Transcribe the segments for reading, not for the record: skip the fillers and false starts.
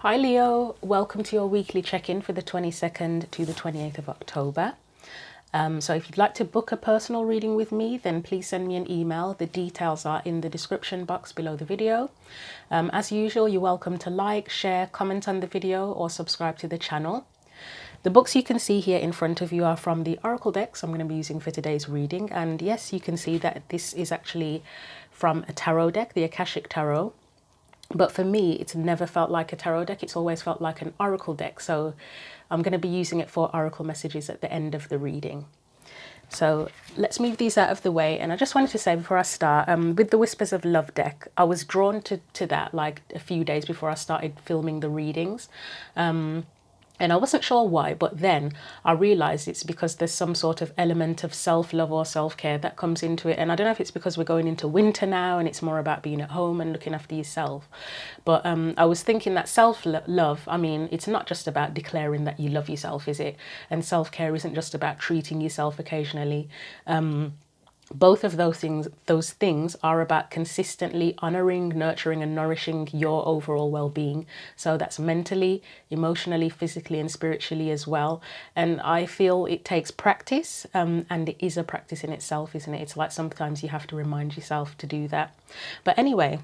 Hi Leo, welcome to your weekly check-in for the 22nd to the 28th of October. So if you'd like to book a personal reading with me, then please send me an email. The details are in the description box below the video. As usual, you're welcome to like, share, comment on the video or subscribe to the channel. The books you can see here in front of you are from the Oracle decks I'm going to be using for today's reading. And yes, you can see that this is actually from a tarot deck, the Akashic Tarot. But for me, it's never felt like a tarot deck. It's always felt like an oracle deck. So I'm going to be using it for oracle messages at the end of the reading. So let's move these out of the way. And I just wanted to say before I start, with the Whispers of Love deck, I was drawn to that like a few days before I started filming the readings. And I wasn't sure why, but then I realized it's because there's some sort of element of self-love or self-care that comes into it. And I don't know if it's because we're going into winter now and it's more about being at home and looking after yourself. But I was thinking that self-love, I mean, it's not just about declaring that you love yourself, is it? And self-care isn't just about treating yourself occasionally. Both of those things are about consistently honoring, nurturing and nourishing your overall well-being. So that's mentally, emotionally, physically and spiritually as well. And I feel it takes practice, and it is a practice in itself, isn't it? It's like sometimes you have to remind yourself to do that. But anyway,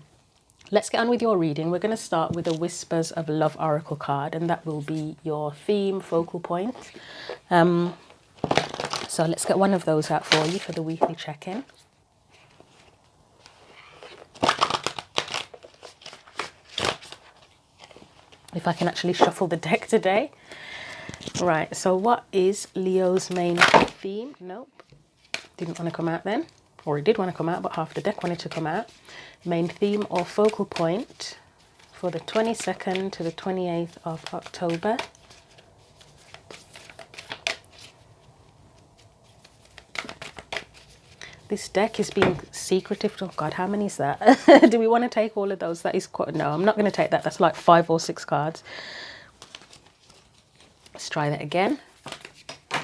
let's get on with your reading. We're going to start with a Whispers of Love Oracle card, and that will be your theme, focal point. So let's get one of those out for you for the weekly check-in. If I can actually shuffle the deck today. Right, so what is Leo's main theme? Nope, didn't want to come out then. Or it did want to come out, but half the deck wanted to come out. Main theme or focal point for the 22nd to the 28th of October. This deck is being secretive. Oh God, how many is that? Do we want to take all of those? That is quite, no, I'm not going to take that. That's like 5 or 6 cards. Let's try that again.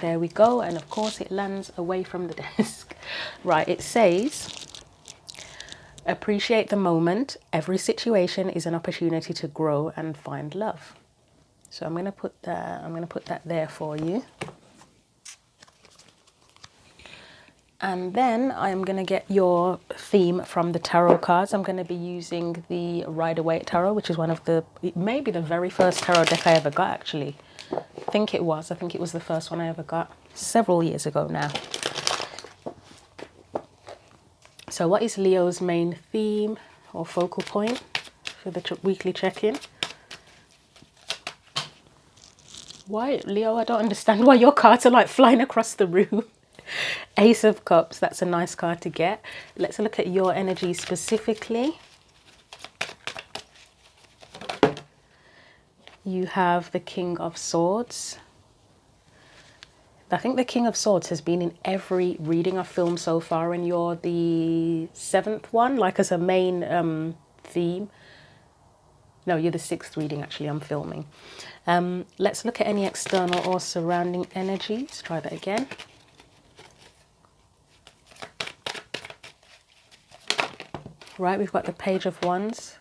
There we go. And of course it lands away from the desk. Right, it says, appreciate the moment. Every situation is an opportunity to grow and find love. So I'm going to put that there for you. And then I'm going to get your theme from the tarot cards. I'm going to be using the Rider-Waite Tarot, which is maybe the very first tarot deck I ever got, actually. I think it was the first one I ever got several years ago now. So what is Leo's main theme or focal point for the weekly check-in? Why, Leo, I don't understand why your cards are like flying across the room. Ace of Cups, that's a nice card to get. Let's look at your energy specifically. You have the King of Swords. I think the King of Swords has been in every reading I've filmed so far, and you're the 7th one, like as a main theme. No, you're the 6th reading actually I'm filming. Let's look at any external or surrounding energies. Try that again. Right, we've got the Page of Wands.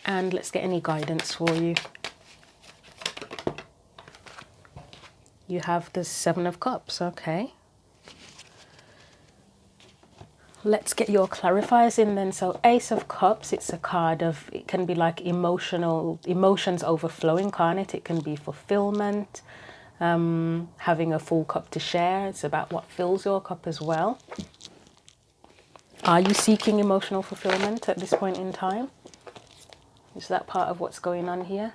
And let's get any guidance for you. You have the 7 of Cups, okay. Let's get your clarifiers in then. So Ace of Cups, it's a card of, it can be like emotions overflowing, can't it? It can be fulfillment, having a full cup to share. It's about what fills your cup as well. Are you seeking emotional fulfillment at this point in time? Is that part of what's going on here?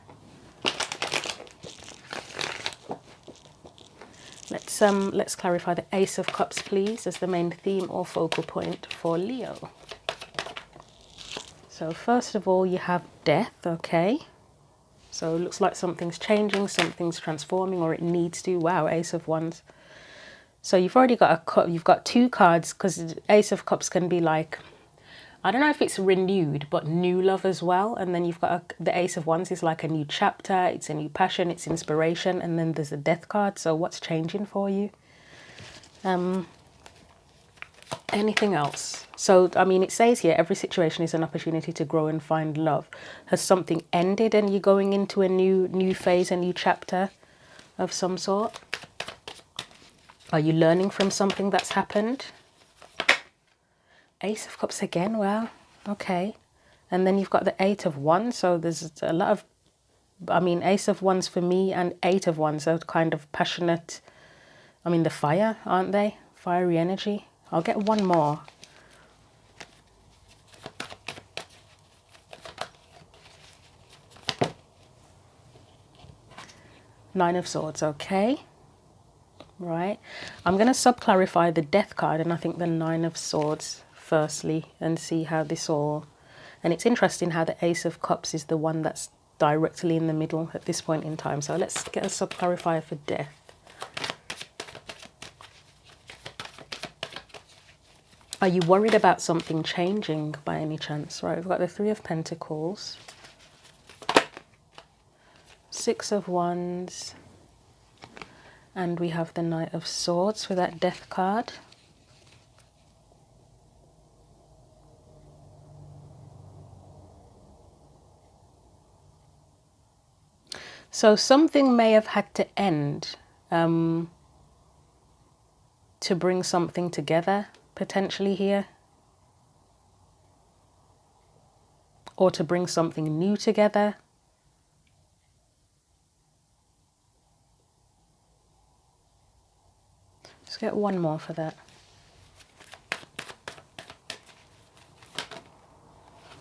Let's clarify the Ace of Cups, please, as the main theme or focal point for Leo. So first of all, you have death, okay. So it looks like something's changing, something's transforming, or it needs to. Wow, Ace of Wands. So you've already got a cup, you've got 2 cards, because Ace of Cups can be like, I don't know if it's renewed, but new love as well. And then you've got the Ace of Wands is like a new chapter, it's a new passion, it's inspiration. And then there's a death card. So what's changing for you? Anything else? So, I mean, it says here, every situation is an opportunity to grow and find love. Has something ended and you're going into a new phase, a new chapter of some sort? Are you learning from something that's happened? Ace of Cups again, wow, okay. And then you've got the Eight of Wands, so there's a lot of, I mean, Ace of Wands for me and Eight of Wands are kind of passionate. I mean, the fire, aren't they? Fiery energy. I'll get one more. Nine of Swords, okay. Right. I'm going to sub-clarify the Death card and I think the Nine of Swords firstly and see how this all... And it's interesting how the Ace of Cups is the one that's directly in the middle at this point in time. So let's get a sub-clarifier for Death. Are you worried about something changing by any chance? Right, we've got the Three of Pentacles, Six of Wands, and we have the Knight of Swords for that Death card. So something may have had to end to bring something together, potentially here. Or to bring something new together. Let's get one more for that.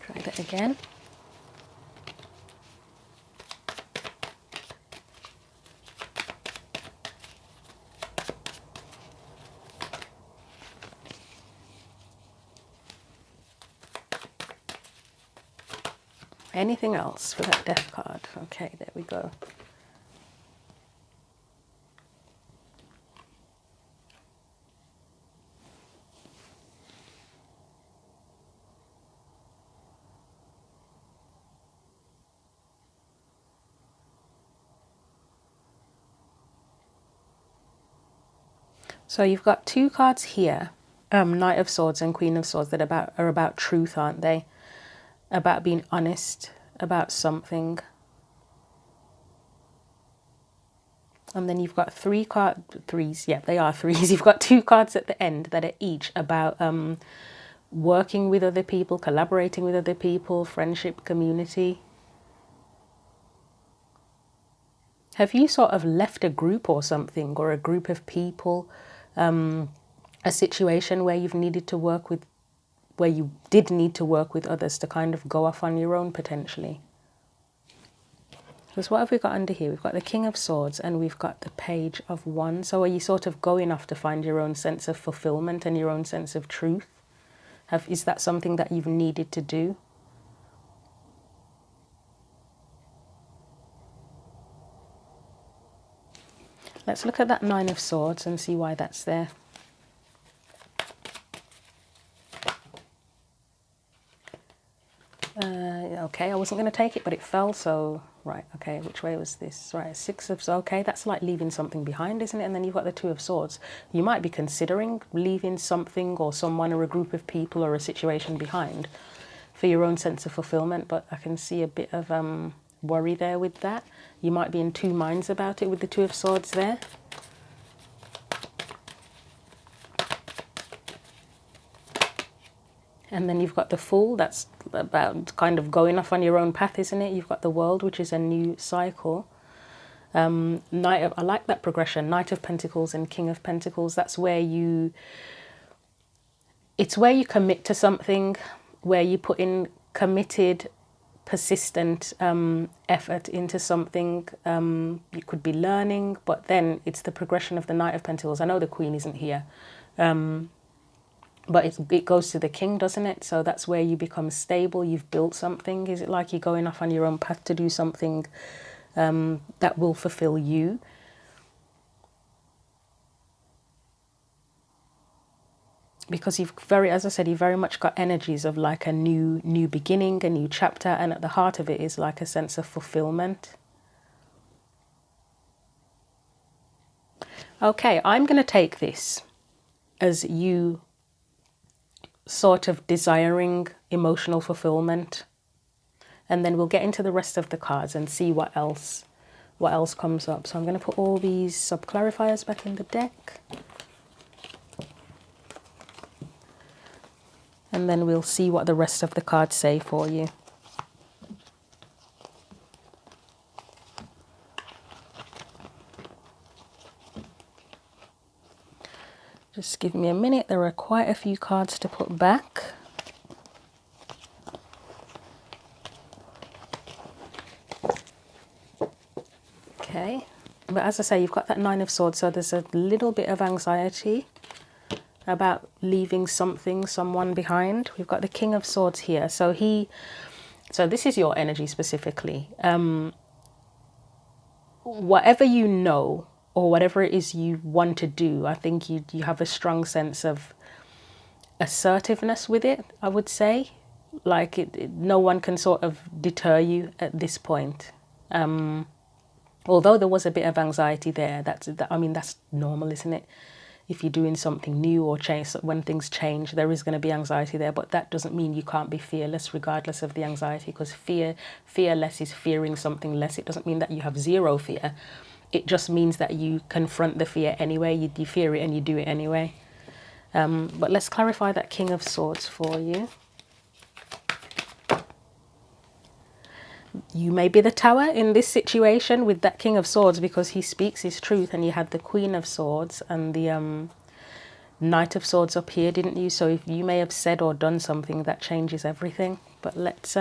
Try that again. Anything else for that Death card? Okay, there we go. So you've got two cards here, Knight of Swords and Queen of Swords, that are about truth, aren't they? About being honest about something. And then you've got threes, yeah, they are threes. You've got two cards at the end that are each about working with other people, collaborating with other people, friendship, community. Have you sort of left a group or something, or a group of people, a situation where you've needed to work with, where you did need to work with others to kind of go off on your own potentially? Because what have we got under here? We've got the King of Swords and we've got the Page of Wands. So are you sort of going off to find your own sense of fulfillment and your own sense of truth? Is that something that you've needed to do? Let's look at that Nine of Swords and see why that's there. Okay, I wasn't going to take it, but it fell, so... Right, okay, which way was this? Right, Six of... Okay, that's like leaving something behind, isn't it? And then you've got the Two of Swords. You might be considering leaving something or someone or a group of people or a situation behind for your own sense of fulfillment, but I can see a bit of worry there with that. You might be in two minds about it with the Two of Swords there. And then you've got the Fool, that's about kind of going off on your own path, isn't it? You've got the World, which is a new cycle. I like that progression, Knight of Pentacles and King of Pentacles. That's where it's where you commit to something, where you put in committed, persistent effort into something. You could be learning, but then it's the progression of the Knight of Pentacles. I know the Queen isn't here. But it goes to the King, doesn't it? So that's where you become stable. You've built something. Is it like you're going off on your own path to do something that will fulfill you? Because as I said, you've very much got energies of like a new beginning, a new chapter, and at the heart of it is like a sense of fulfillment. Okay, I'm going to take this as you sort of desiring emotional fulfillment. And then we'll get into the rest of the cards and see what else comes up. So I'm going to put all these sub-clarifiers back in the deck. And then we'll see what the rest of the cards say for you. Just give me a minute. There are quite a few cards to put back. Okay. But as I say, you've got that Nine of Swords, so there's a little bit of anxiety about leaving someone behind. We've got the King of Swords here. So this is your energy specifically. Whatever you know, or whatever it is you want to do, I think you have a strong sense of assertiveness with it, I would say. Like no one can sort of deter you at this point. Although there was a bit of anxiety there, that's normal, isn't it? If you're doing something new or change, when things change, there is going to be anxiety there, but that doesn't mean you can't be fearless regardless of the anxiety, because fearless is fearing something less. It doesn't mean that you have zero fear. It just means that you confront the fear anyway. You fear it and you do it anyway. But let's clarify that King of Swords for you. You may be the Tower in this situation with that King of Swords, because he speaks his truth, and you had the Queen of Swords and the Knight of Swords up here, didn't you? So if you may have said or done something that changes everything. But let's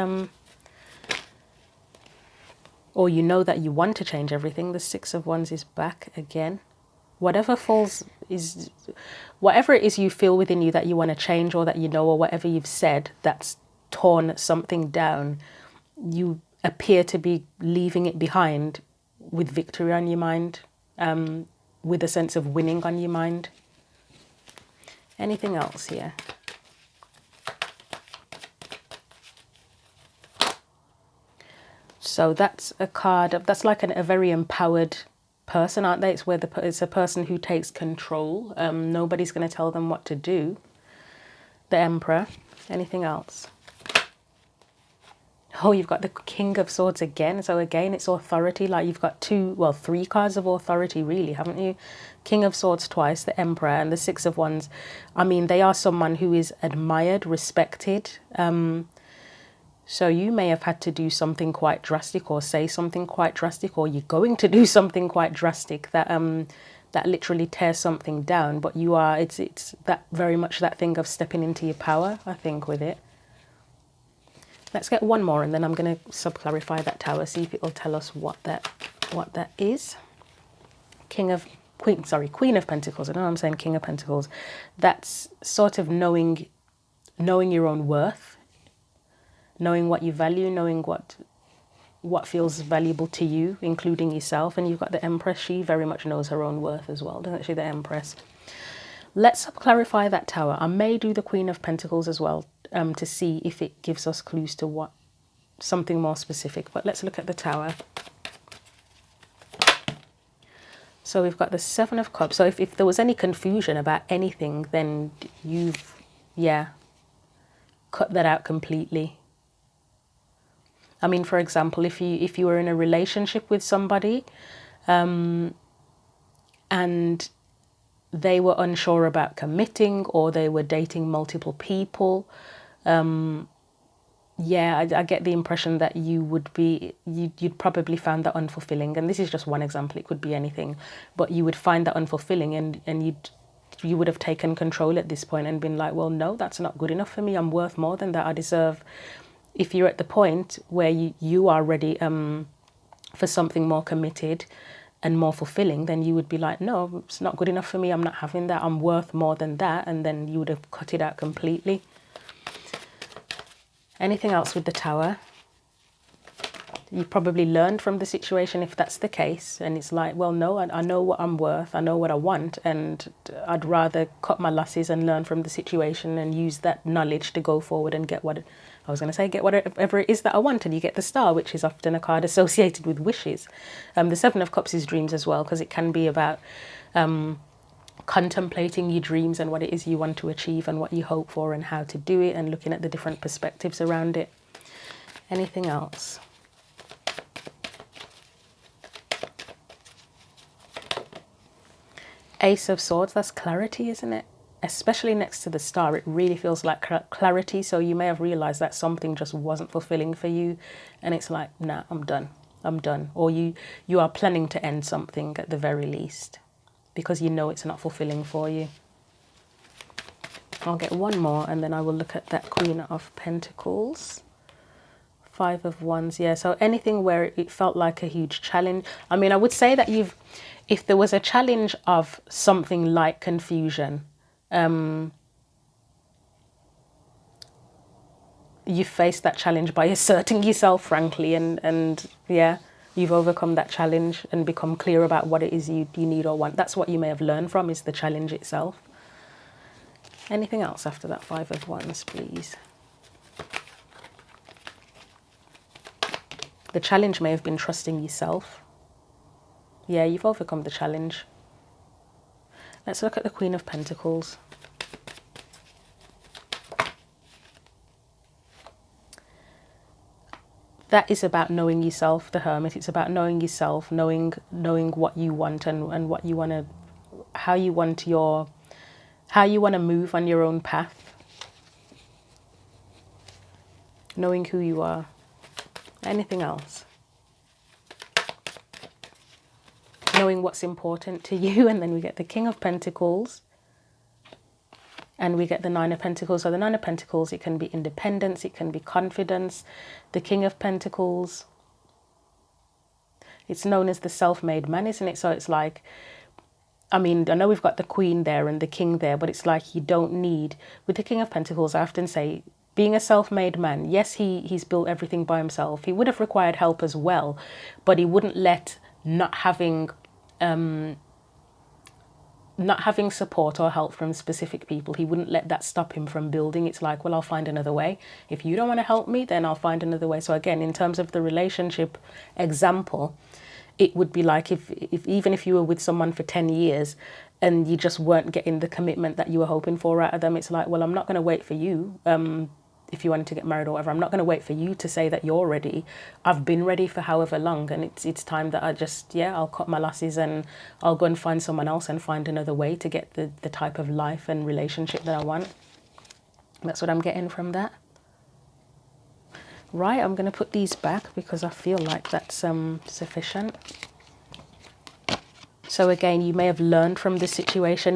or you know that you want to change everything. The Six of Wands is back again. Whatever it is you feel within you that you want to change, or that you know, or whatever you've said that's torn something down, you appear to be leaving it behind with victory on your mind, with a sense of winning on your mind. Anything else here? So that's a card, that's like a very empowered person, aren't they? It's where it's a person who takes control. Nobody's going to tell them what to do. The Emperor. Anything else? Oh, you've got the King of Swords again. So again, it's authority. Like you've got three cards of authority, really, haven't you? King of Swords twice, the Emperor, and the Six of Wands. I mean, they are someone who is admired, respected. So you may have had to do something quite drastic, or say something quite drastic, or you're going to do something quite drastic that that literally tears something down. But you are, it's that very much that thing of stepping into your power, I think, with it. Let's get one more, and then I'm going to sub-clarify that Tower, see if it will tell us what that is. Queen of Pentacles. I know I'm saying King of Pentacles. That's sort of knowing your own worth, knowing what you value, knowing what feels valuable to you, including yourself. And you've got the Empress. She very much knows her own worth as well, doesn't she, the Empress? Let's clarify that Tower. I may do the Queen of Pentacles as well, to see if it gives us clues to something more specific. But let's look at the Tower. So we've got the Seven of Cups. So if there was any confusion about anything, then you've, cut that out completely. I mean, for example, if you were in a relationship with somebody, and they were unsure about committing, or they were dating multiple people, I get the impression that you'd probably found that unfulfilling. And this is just one example, it could be anything, but you would find that unfulfilling, and you would have taken control at this point and been like, well, no, that's not good enough for me. I'm worth more than that. I deserve. If you're at the point where you are ready for something more committed and more fulfilling, then you would be like, no, it's not good enough for me. I'm not having that. I'm worth more than that. And then you would have cut it out completely. Anything else with the Tower? You probably learned from the situation if that's the case. And it's like, well, no, I know what I'm worth. I know what I want. And I'd rather cut my losses and learn from the situation and use that knowledge to go forward and get whatever it is that I want. And you get the Star, which is often a card associated with wishes. The Seven of Cups is dreams as well, because it can be about contemplating your dreams and what it is you want to achieve and what you hope for and how to do it, and looking at the different perspectives around it. Anything else? Ace of Swords, that's clarity, isn't it? Especially next to the star, it really feels like clarity. So you may have realized that something just wasn't fulfilling for you, and it's like, nah, I'm done. Or you are planning to end something at the very least because you know it's not fulfilling for you. I'll get one more and then I will look at that Queen of Pentacles. Five of Wands, yeah. So anything where it felt like a huge challenge. I mean, I would say that if there was a challenge of something like confusion, you faced that challenge by asserting yourself, frankly, and yeah, you've overcome that challenge and become clear about what it is you need or want. That's what you may have learned from, is the challenge itself. Anything else after that Five of Wands, please? The challenge may have been trusting yourself. Yeah, you've overcome the challenge. Let's look at the Queen of Pentacles. That is about knowing yourself, the Hermit. It's about knowing yourself, knowing what you want and what you want to, how you want to move on your own path. Knowing who you are. Anything else? Knowing what's important to you. And then we get the King of Pentacles. And we get the Nine of Pentacles. So the Nine of Pentacles, it can be independence, it can be confidence. The King of Pentacles, it's known as the self-made man, isn't it? So it's like, I mean, I know we've got the Queen there and the King there, but it's like you don't need, with the King of Pentacles, I often say, being a self-made man, yes, he's built everything by himself. He would have required help as well, but he wouldn't let not having support or help from specific people, he wouldn't let that stop him from building. It's like, well, I'll find another way. If you don't want to help me, then I'll find another way. So again, in terms of the relationship example, it would be like if even if you were with someone for 10 years and you just weren't getting the commitment that you were hoping for out of them, it's like, well, I'm not going to wait for you. If you wanted to get married or whatever, I'm not going to wait for you to say that you're ready. I've been ready for however long, and it's time that I just, yeah, I'll cut my losses and I'll go and find someone else and find another way to get the type of life and relationship that I want. That's what I'm getting from that. Right, I'm going to put these back because I feel like that's sufficient. So again, you may have learned from this situation.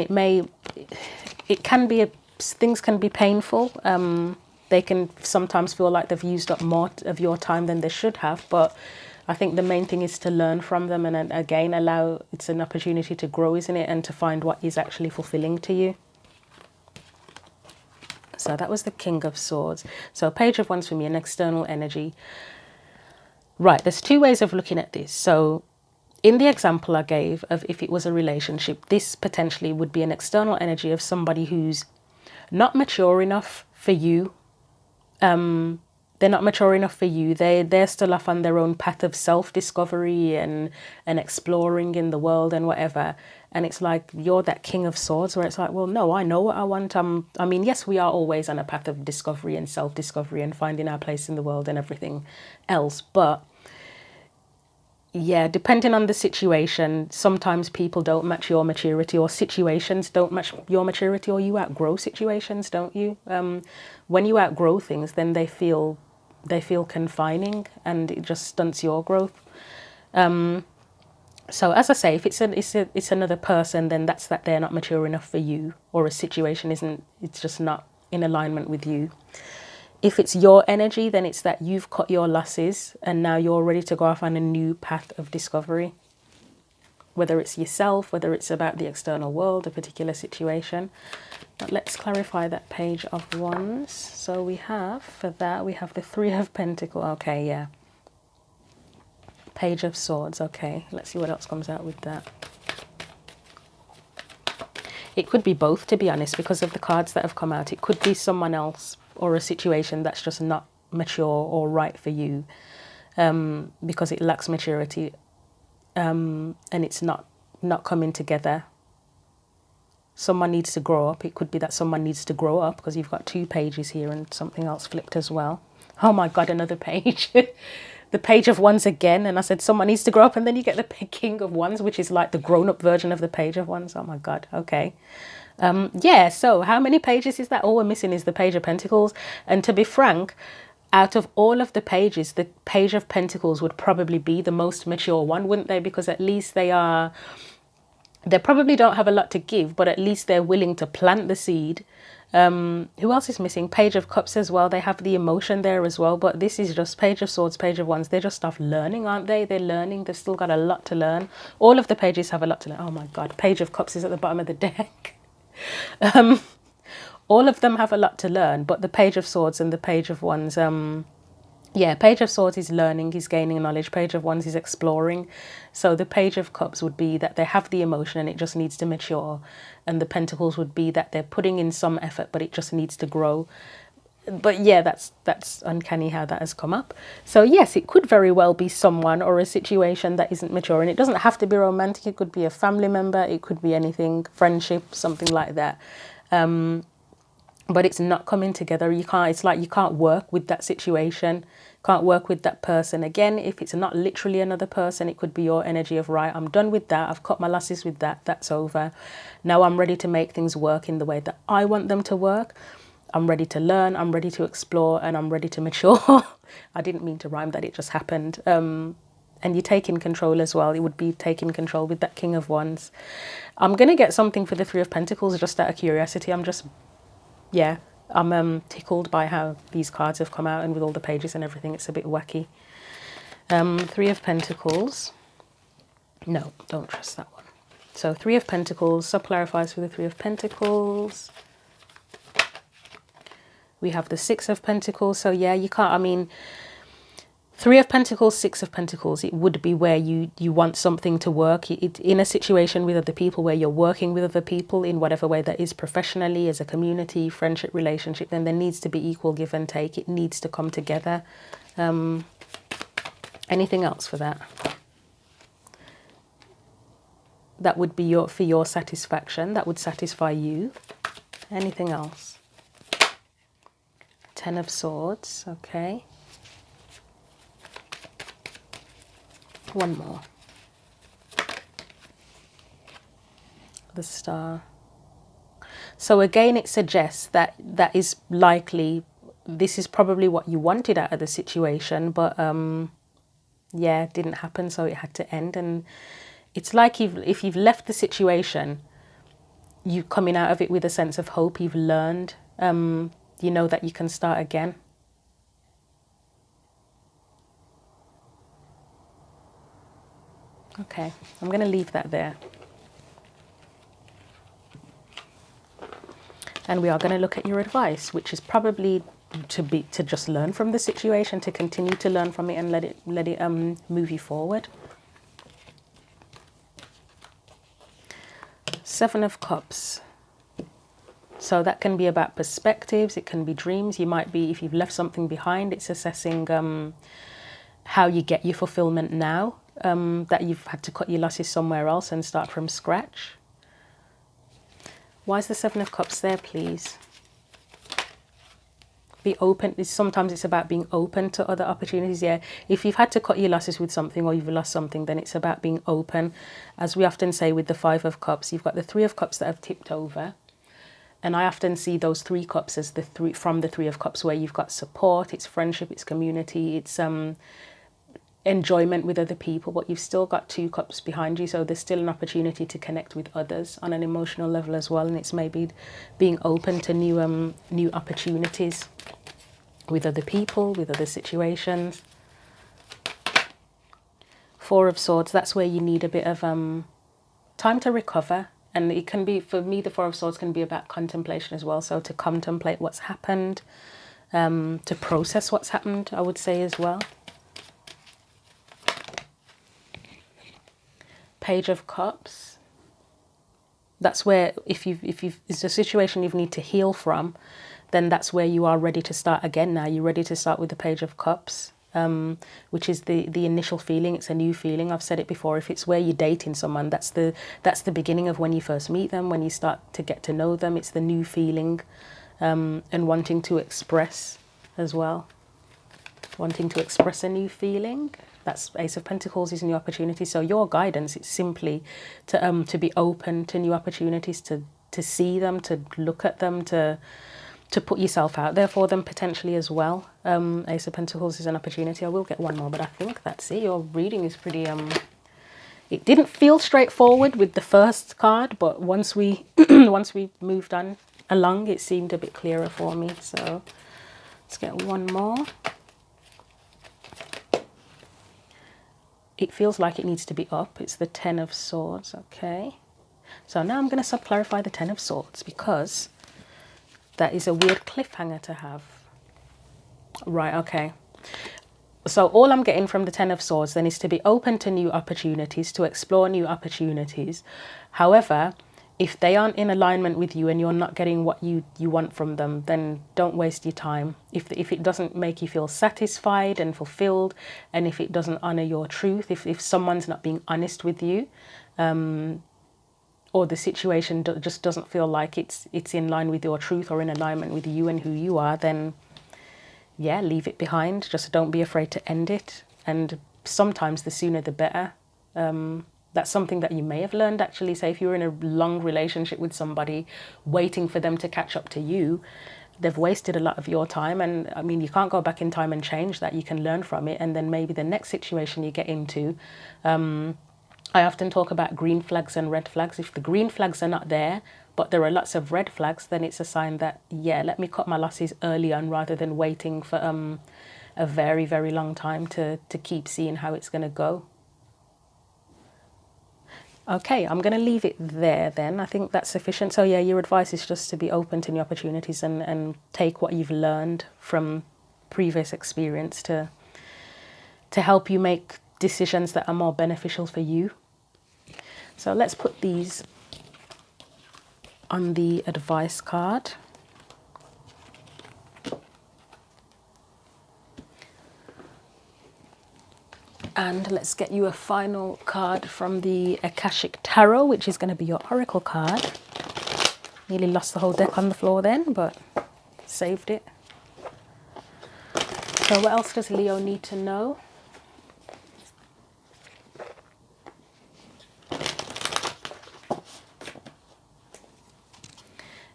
Things can be painful. They can sometimes feel like they've used up more of your time than they should have, but I think the main thing is to learn from them and again it's an opportunity to grow, isn't it, and to find what is actually fulfilling to you. So that was the King of Swords. So Page of Wands for me, an external energy. Right, there's two ways of looking at this. So in the example I gave of if it was a relationship, this potentially would be an external energy of somebody who's not mature enough for you. They're not mature enough for you. They're still off on their own path of self-discovery and exploring in the world and whatever. And it's like you're that King of Swords where it's like, well, no, I know what I want. I mean, yes, we are always on a path of discovery and self-discovery and finding our place in the world and everything else. But yeah, depending on the situation, sometimes people don't match your maturity, or situations don't match your maturity, or you outgrow situations, don't you? When you outgrow things, then they feel confining, and it just stunts your growth. So as I say, if it's another person, then that's that they're not mature enough for you, or a situation it's just not in alignment with you. If it's your energy, then it's that you've cut your losses and now you're ready to go off on a new path of discovery. Whether it's yourself, whether it's about the external world, a particular situation. But let's clarify that Page of Wands. So we have the Three of Pentacles. Okay, yeah. Page of Swords. Okay, let's see what else comes out with that. It could be both, to be honest, because of the cards that have come out. It could be someone else or a situation that's just not mature or right for you, because it lacks maturity, and it's not coming together. someone needs to grow up. It could be that someone needs to grow up because you've got 2 pages here and something else flipped as well. Oh my God, another page. The Page of Wands again. And I said someone needs to grow up, and then you get the King of Wands, which is like the grown-up version of the Page of Wands. Oh my God. Okay. Yeah, so how many pages is that? All we're missing is the Page of Pentacles. And to be frank, out of all of the pages, the Page of Pentacles would probably be the most mature one, wouldn't they? Because at least they probably don't have a lot to give, but at least they're willing to plant the seed. Who else is missing? Page of Cups as well. They have the emotion there as well, but this is just Page of Swords, Page of Wands. They're just off learning, aren't they? They're learning. They've still got a lot to learn. All of the pages have a lot to learn. Oh my God. Page of Cups is at the bottom of the deck. All of them have a lot to learn, but the Page of Swords and the Page of Wands, yeah, Page of Swords is learning, he's gaining knowledge. Page of Wands is exploring. So the Page of Cups would be that they have the emotion and it just needs to mature. And the Pentacles would be that they're putting in some effort, but it just needs to grow. But yeah, that's uncanny how that has come up. So yes, it could very well be someone or a situation that isn't mature. And it doesn't have to be romantic. It could be a family member. It could be anything, friendship, something like that. But it's not coming together. It's like you can't work with that situation, can't work with that person. Again, if it's not literally another person, it could be your energy of, right, I'm done with that. I've cut my losses with that. That's over. Now I'm ready to make things work in the way that I want them to work. I'm ready to learn, I'm ready to explore, and I'm ready to mature. I didn't mean to rhyme that, it just happened. And you're taking control as well. It would be taking control with that King of Wands. I'm going to get something for the Three of Pentacles just out of curiosity. I'm tickled by how these cards have come out, and with all the pages and everything, it's a bit wacky. Three of Pentacles. No, don't trust that one. So Three of Pentacles, sub-clarifies for the Three of Pentacles. We have the Six of Pentacles. So yeah, you can't, I mean, Three of Pentacles, Six of Pentacles, it would be where you want something to work. In a situation with other people, where you're working with other people in whatever way that is, professionally, as a community, friendship, relationship, then there needs to be equal give and take. It needs to come together. Anything else for that? That would be for your satisfaction. That would satisfy you. Anything else? Ten of Swords, okay. One more. The Star. So again, it suggests that is likely, this is probably what you wanted out of the situation, but yeah, it didn't happen, so it had to end. And it's like if you've left the situation, you're coming out of it with a sense of hope. You've learned, you know that you can start again. Okay, I'm going to leave that there. And we are going to look at your advice, which is probably to just learn from the situation, to continue to learn from it and let it move you forward. Seven of Cups. So that can be about perspectives, it can be dreams. You might be, if you've left something behind, it's assessing how you get your fulfillment now, that you've had to cut your losses somewhere else and start from scratch. Why is the Seven of Cups there, please? Be open. Sometimes it's about being open to other opportunities. Yeah, if you've had to cut your losses with something, or you've lost something, then it's about being open. As we often say with the Five of Cups, you've got the Three of Cups that have tipped over. And I often see those three cups as from the Three of Cups, where you've got support, it's friendship, it's community, it's enjoyment with other people, but you've still got two cups behind you, so there's still an opportunity to connect with others on an emotional level as well, and it's maybe being open to new opportunities with other people, with other situations. Four of Swords, that's where you need a bit of time to recover. And it can be, for me, the Four of Swords can be about contemplation as well. So to contemplate what's happened, to process what's happened, I would say as well. Page of Cups. That's where, if it's a situation you need to heal from, then that's where you are ready to start again now. You're ready to start with the Page of Cups. which is the initial feeling. It's a new feeling. I've said it before. If it's where you're dating someone, that's the beginning of when you first meet them, when you start to get to know them. It's the new feeling, and wanting to express as well. Wanting to express a new feeling. That's Ace of Pentacles is new opportunity. So your guidance is simply to be open to new opportunities, to see them, to look at them, to put yourself out there for them potentially as well. Ace of Pentacles is an opportunity. I will get one more, but I think that's it. Your reading is pretty it didn't feel straightforward with the first card, but once we once we moved on along, it seemed a bit clearer for me. So let's get one more. It feels like it needs to be up. It's the Ten of Swords. Okay. So now I'm going to sub-clarify the Ten of Swords, because that is a weird cliffhanger to have. Right, okay. So all I'm getting from the Ten of Swords then is to be open to new opportunities, to explore new opportunities. However, if they aren't in alignment with you and you're not getting what you want from them, then don't waste your time. If it doesn't make you feel satisfied and fulfilled, and if it doesn't honor your truth, if someone's not being honest with you, or the situation just doesn't feel like it's in line with your truth or in alignment with you and who you are, then yeah, leave it behind. Just don't be afraid to end it. And sometimes the sooner the better. That's something that you may have learned, actually. Say if you're in a long relationship with somebody, waiting for them to catch up to you, they've wasted a lot of your time. And I mean, you can't go back in time and change that. You can learn from it. And then maybe the next situation you get into, I often talk about green flags and red flags. If the green flags are not there, but there are lots of red flags, then it's a sign that, yeah, let me cut my losses early on rather than waiting for a very, very long time to keep seeing how it's going to go. Okay, I'm going to leave it there then. I think that's sufficient. So yeah, your advice is just to be open to new opportunities and take what you've learned from previous experience to help you make decisions that are more beneficial for you. So let's put these on the advice card. And let's get you a final card from the Akashic Tarot, which is going to be your Oracle card. Nearly lost the whole deck on the floor then, but saved it. So what else does Leo need to know?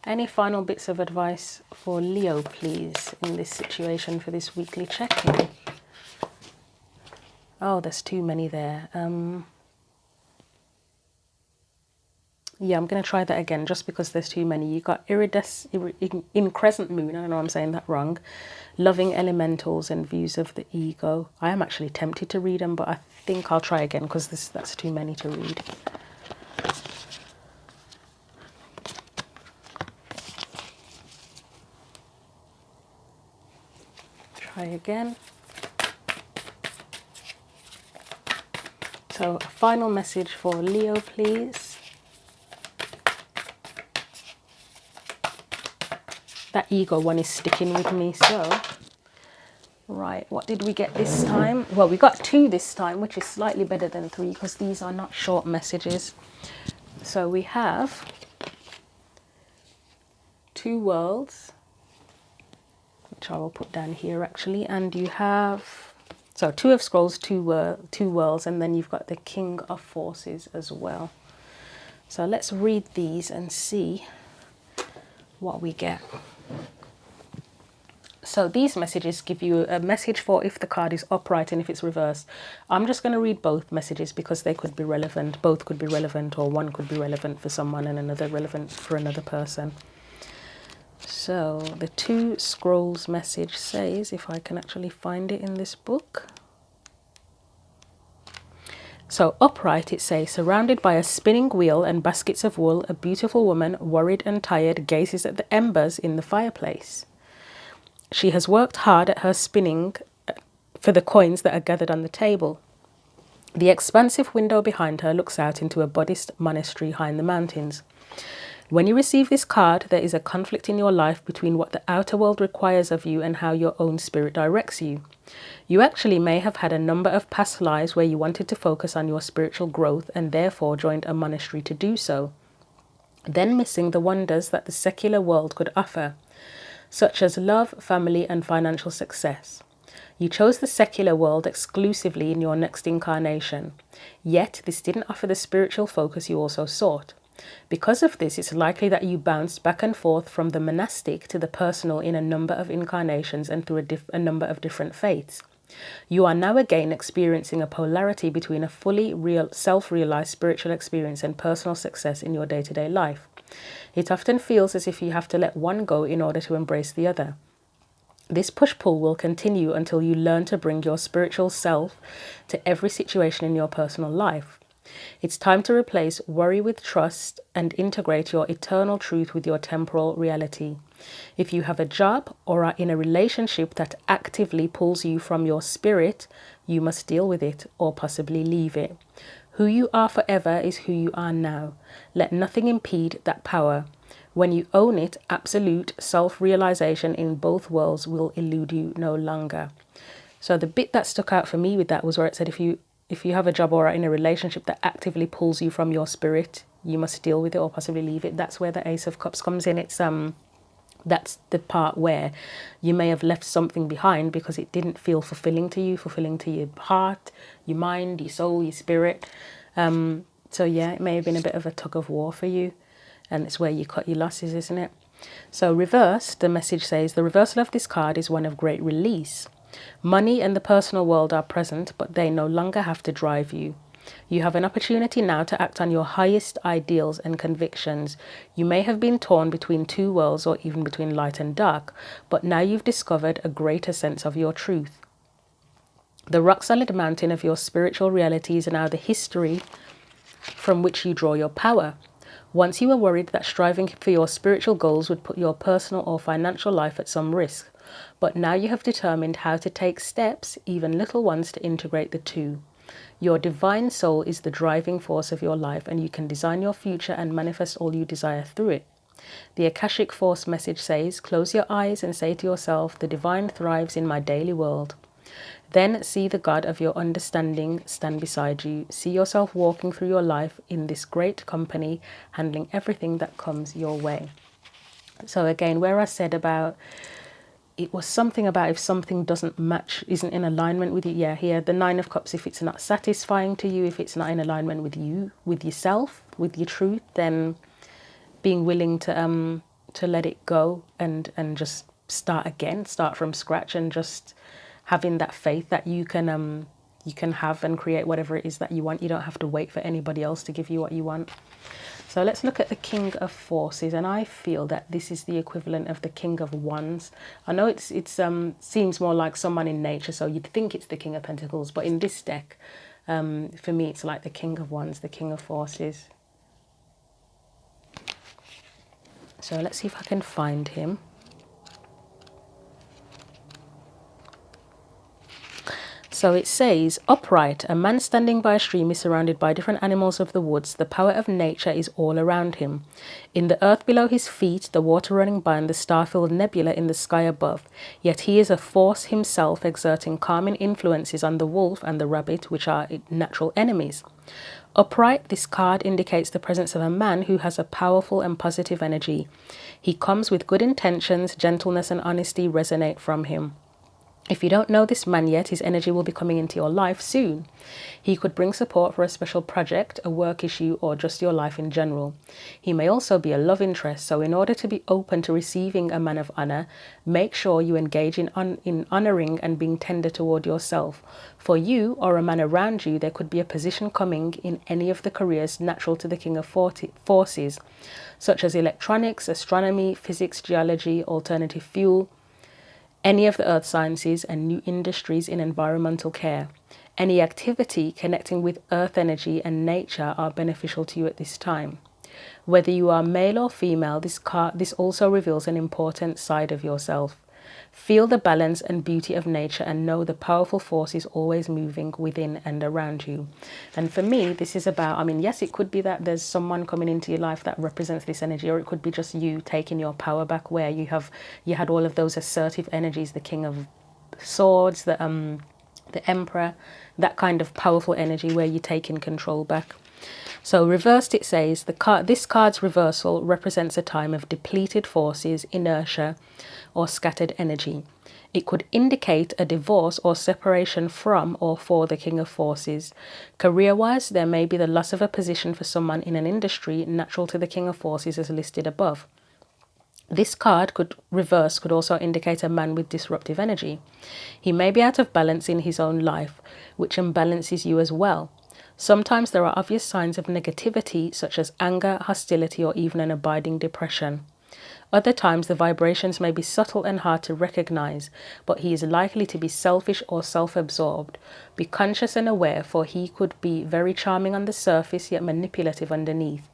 Any final bits of advice for Leo, please, in this situation for this weekly check-in? Oh, there's too many there. Yeah, I'm going to try that again just because there's too many. You got in crescent moon, I don't know I'm saying that wrong. Loving elementals and views of the ego. I am actually tempted to read them, but I think I'll try again because that's too many to read. Try again. So a final message for Leo, please. That ego one is sticking with me. So, right, what did we get this time? Well, we got 2 this time, which is slightly better than 3 because these are not short messages. So we have 2 worlds, which I will put down here actually, and you have, so 2 of Scrolls, 2 worlds, and then you've got the King of Forces as well. So let's read these and see what we get. So these messages give you a message for if the card is upright and if it's reversed. I'm just going to read both messages because they could be relevant. Both could be relevant, or one could be relevant for someone and another relevant for another person. So the 2 Scrolls message says, if I can actually find it in this book. So upright, it says, surrounded by a spinning wheel and baskets of wool, a beautiful woman, worried and tired, gazes at the embers in the fireplace. She has worked hard at her spinning for the coins that are gathered on the table. The expansive window behind her looks out into a Buddhist monastery high in the mountains. When you receive this card, there is a conflict in your life between what the outer world requires of you and how your own spirit directs you. You actually may have had a number of past lives where you wanted to focus on your spiritual growth and therefore joined a monastery to do so, then missing the wonders that the secular world could offer, such as love, family, and financial success. You chose the secular world exclusively in your next incarnation, yet this didn't offer the spiritual focus you also sought. Because of this, it's likely that you bounced back and forth from the monastic to the personal in a number of incarnations and through a number of different faiths. You are now again experiencing a polarity between a fully self-realized spiritual experience and personal success in your day-to-day life. It often feels as if you have to let one go in order to embrace the other. This push-pull will continue until you learn to bring your spiritual self to every situation in your personal life. It's time to replace worry with trust and integrate your eternal truth with your temporal reality. If you have a job or are in a relationship that actively pulls you from your spirit, you must deal with it or possibly leave it. Who you are forever is who you are now. Let nothing impede that power. When you own it, absolute self-realization in both worlds will elude you no longer. So the bit that stuck out for me with that was where it said if you have a job or are in a relationship that actively pulls you from your spirit, you must deal with it or possibly leave it. That's where the Ace of Cups comes in. That's the part where you may have left something behind because it didn't feel fulfilling to your heart, your mind, your soul, your spirit. So yeah, it may have been a bit of a tug of war for you, and it's where you cut your losses, isn't it? So reversed, the message says, the reversal of this card is one of great release. Money and the personal world are present, but they no longer have to drive you. You have an opportunity now to act on your highest ideals and convictions. You may have been torn between two worlds or even between light and dark, but now you've discovered a greater sense of your truth. The rock-solid mountain of your spiritual reality is now the history from which you draw your power. Once you were worried that striving for your spiritual goals would put your personal or financial life at some risk, but now you have determined how to take steps, even little ones, to integrate the two. Your divine soul is the driving force of your life, and you can design your future and manifest all you desire through it. The Akashic Force message says, close your eyes and say to yourself, the divine thrives in my daily world. Then see the God of your understanding stand beside you. See yourself walking through your life in this great company, handling everything that comes your way. So again, where I said about it was something about if something doesn't match, isn't in alignment with you. Yeah, here, the Nine of Cups, if it's not satisfying to you, if it's not in alignment with you, with yourself, with your truth, then being willing to let it go and just start again, start from scratch, and just having that faith that you can have and create whatever it is that you want. You don't have to wait for anybody else to give you what you want. So let's look at the King of Forces, and I feel that this is the equivalent of the King of Wands. I know it seems more like someone in nature, so you'd think it's the King of Pentacles, but in this deck, for me, it's like the King of Wands, the King of Forces. So let's see if I can find him. So it says, upright, a man standing by a stream is surrounded by different animals of the woods. The power of nature is all around him. In the earth below his feet, the water running by, and the star-filled nebula in the sky above. Yet he is a force himself, exerting calming influences on the wolf and the rabbit, which are natural enemies. Upright, this card indicates the presence of a man who has a powerful and positive energy. He comes with good intentions, gentleness and honesty resonate from him. If you don't know this man yet, his energy will be coming into your life soon. He could bring support for a special project, a work issue, or just your life in general. He may also be a love interest, so in order to be open to receiving a man of honor, make sure you engage in honoring and being tender toward yourself. For you or a man around you, there could be a position coming in any of the careers natural to the King of Forces, such as electronics, astronomy, physics, geology, alternative fuel, any of the earth sciences, and new industries in environmental care. Any activity connecting with earth energy and nature are beneficial to you at this time. Whether you are male or female, this also reveals an important side of yourself. Feel the balance and beauty of nature and know the powerful force is always moving within and around you. And for me, this is about, I mean, yes, it could be that there's someone coming into your life that represents this energy, or it could be just you taking your power back, where you had all of those assertive energies, the King of Swords, the Emperor, that kind of powerful energy where you're taking control back. So reversed, it says, this card's reversal represents a time of depleted forces, inertia, or scattered energy. It could indicate a divorce or separation from or for the King of Forces. Career-wise, there may be the loss of a position for someone in an industry natural to the King of Forces as listed above. This card could also indicate a man with disruptive energy. He may be out of balance in his own life, which imbalances you as well. Sometimes there are obvious signs of negativity, such as anger, hostility, or even an abiding depression. Other times the vibrations may be subtle and hard to recognize, but he is likely to be selfish or self-absorbed. Be conscious and aware, for he could be very charming on the surface, yet manipulative underneath.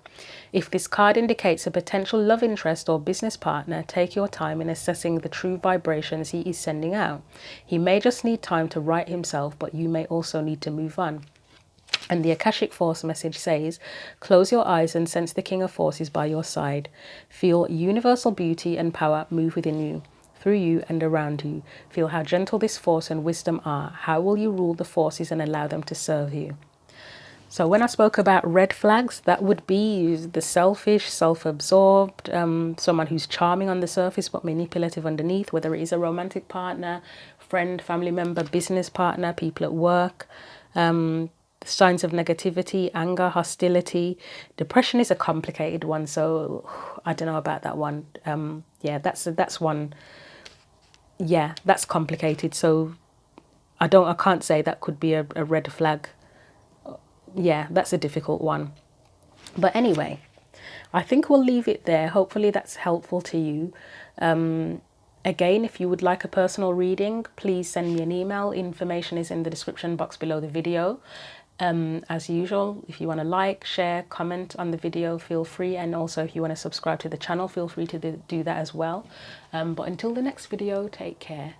If this card indicates a potential love interest or business partner, take your time in assessing the true vibrations he is sending out. He may just need time to right himself, but you may also need to move on. And the Akashic Force message says, close your eyes and sense the King of Forces by your side. Feel universal beauty and power move within you, through you and around you. Feel how gentle this force and wisdom are. How will you rule the forces and allow them to serve you? So when I spoke about red flags, that would be the selfish, self-absorbed, someone who's charming on the surface but manipulative underneath, whether it is a romantic partner, friend, family member, business partner, people at work. Signs of negativity, anger, hostility. Depression is a complicated one, so I don't know about that one. Yeah, that's one. Yeah, that's complicated. So I can't say that could be a red flag. Yeah, that's a difficult one. But anyway, I think we'll leave it there. Hopefully that's helpful to you. Again, if you would like a personal reading, please send me an email. Information is in the description box below the video. As usual, if you want to like, share, comment on the video, feel free. And also if you want to subscribe to the channel, feel free to do that as well. But until the next video, take care.